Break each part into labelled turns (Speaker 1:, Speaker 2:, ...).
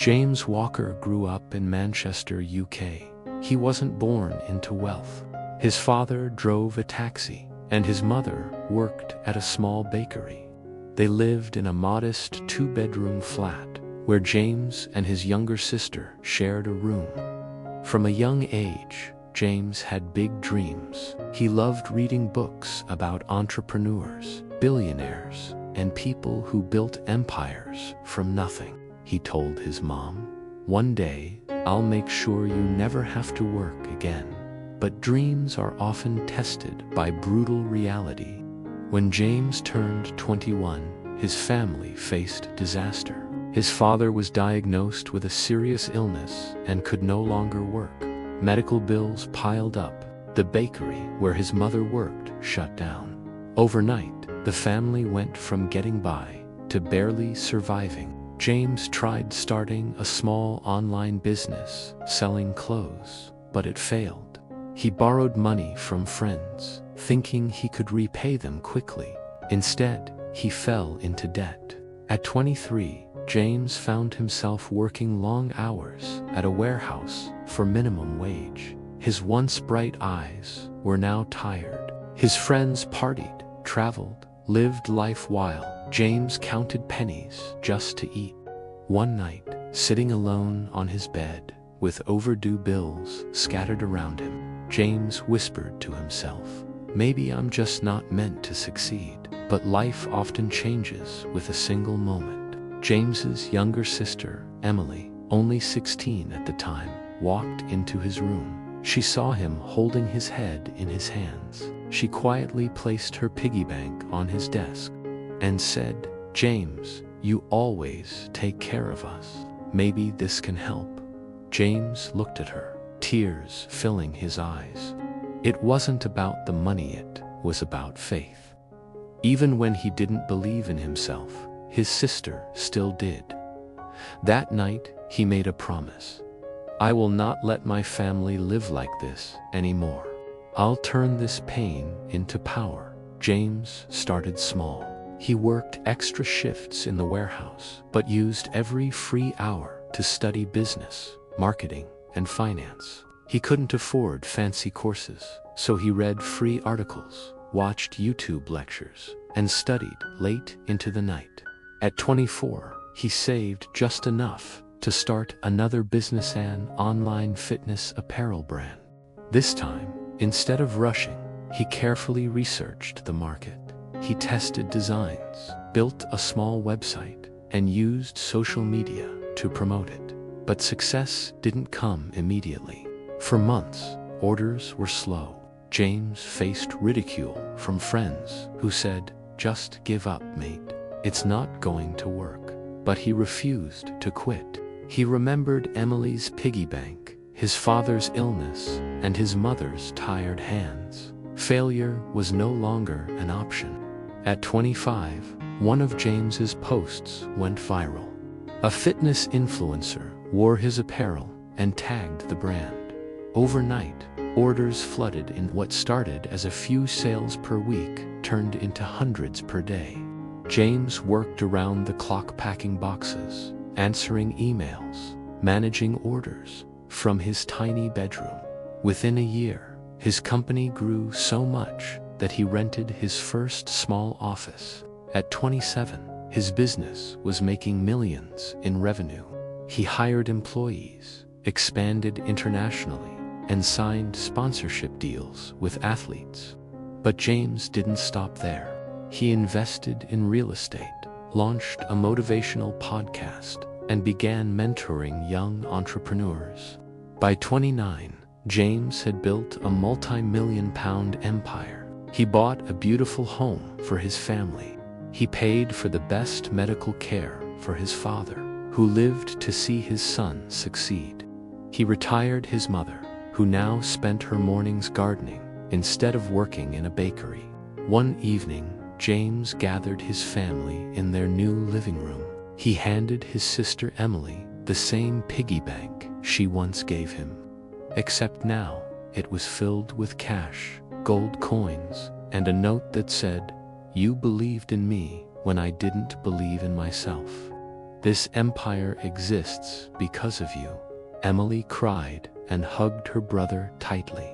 Speaker 1: James Walker grew up in Manchester, UK. He wasn't born into wealth. His father drove a taxi, and his mother worked at a small bakery. They lived in a modest two-bedroom flat, where James and his younger sister shared a room. From a young age, James had big dreams. He loved reading books about entrepreneurs, billionaires, and people who built empires from nothing. He told his mom, "One day, I'll make sure you never have to work again." But dreams are often tested by brutal reality. When James turned 21, his family faced disaster. His father was diagnosed with a serious illness and could no longer work. Medical bills piled up. The bakery where his mother worked shut down. Overnight, the family went from getting by to barely surviving. James tried starting a small online business selling clothes, but it failed. He borrowed money from friends, thinking he could repay them quickly. Instead, he fell into debt. At 23, James found himself working long hours at a warehouse for minimum wage. His once bright eyes were now tired. His friends partied, traveled, lived life while James counted pennies just to eat. One night, sitting alone on his bed, with overdue bills scattered around him, James whispered to himself, "Maybe I'm just not meant to succeed." But life often changes with a single moment. James's younger sister, Emily, only 16 at the time, walked into his room. She saw him holding his head in his hands. She quietly placed her piggy bank on his desk and said, "James, you always take care of us. Maybe this can help." James looked at her, tears filling his eyes. It wasn't about the money, it was about faith. Even when he didn't believe in himself, his sister still did. That night, he made a promise. "I will not let my family live like this anymore. I'll turn this pain into power." James started small. He worked extra shifts in the warehouse, but used every free hour to study business, marketing, and finance. He couldn't afford fancy courses, so he read free articles, watched YouTube lectures, and studied late into the night. At 24, he saved just enough to start another business, an online fitness apparel brand. This time, instead of rushing, he carefully researched the market. He tested designs, built a small website, and used social media to promote it. But success didn't come immediately. For months, orders were slow. James faced ridicule from friends who said, "Just give up, mate. It's not going to work." But he refused to quit. He remembered Emily's piggy bank, his father's illness, and his mother's tired hands. Failure was no longer an option. At 25, one of James's posts went viral. A fitness influencer wore his apparel and tagged the brand. Overnight, orders flooded in. What started as a few sales per week turned into hundreds per day. James worked around the clock, packing boxes, answering emails, managing orders from his tiny bedroom. Within a year, his company grew so much that he rented his first small office. At 27, his business was making millions in revenue. He hired employees, expanded internationally, and signed sponsorship deals with athletes. But James didn't stop there. He invested in real estate, launched a motivational podcast, and began mentoring young entrepreneurs. By 29, James had built a multi-million-pound empire. He bought a beautiful home for his family. He paid for the best medical care for his father, who lived to see his son succeed. He retired his mother, who now spent her mornings gardening instead of working in a bakery. One evening, James gathered his family in their new living room. He handed his sister Emily the same piggy bank she once gave him. Except now, it was filled with cash, gold coins, and a note that said, "You believed in me when I didn't believe in myself." This empire exists because of you." Emily cried and hugged her brother tightly.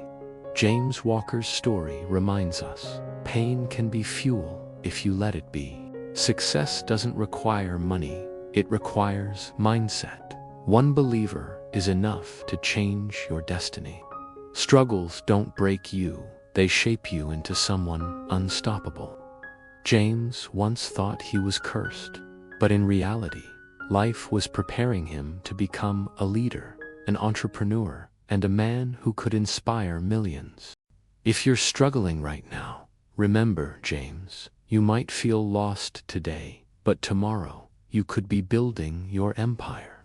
Speaker 1: James Walker's story reminds us, pain can be fuel if you let it be. Success doesn't require money, it requires mindset. One believer is enough to change your destiny. Struggles don't break you, they shape you into someone unstoppable. James once thought he was cursed, but in reality, life was preparing him to become a leader, an entrepreneur, and a man who could inspire millions. If you're struggling right now, remember, James, you might feel lost today, but tomorrow you could be building your empire.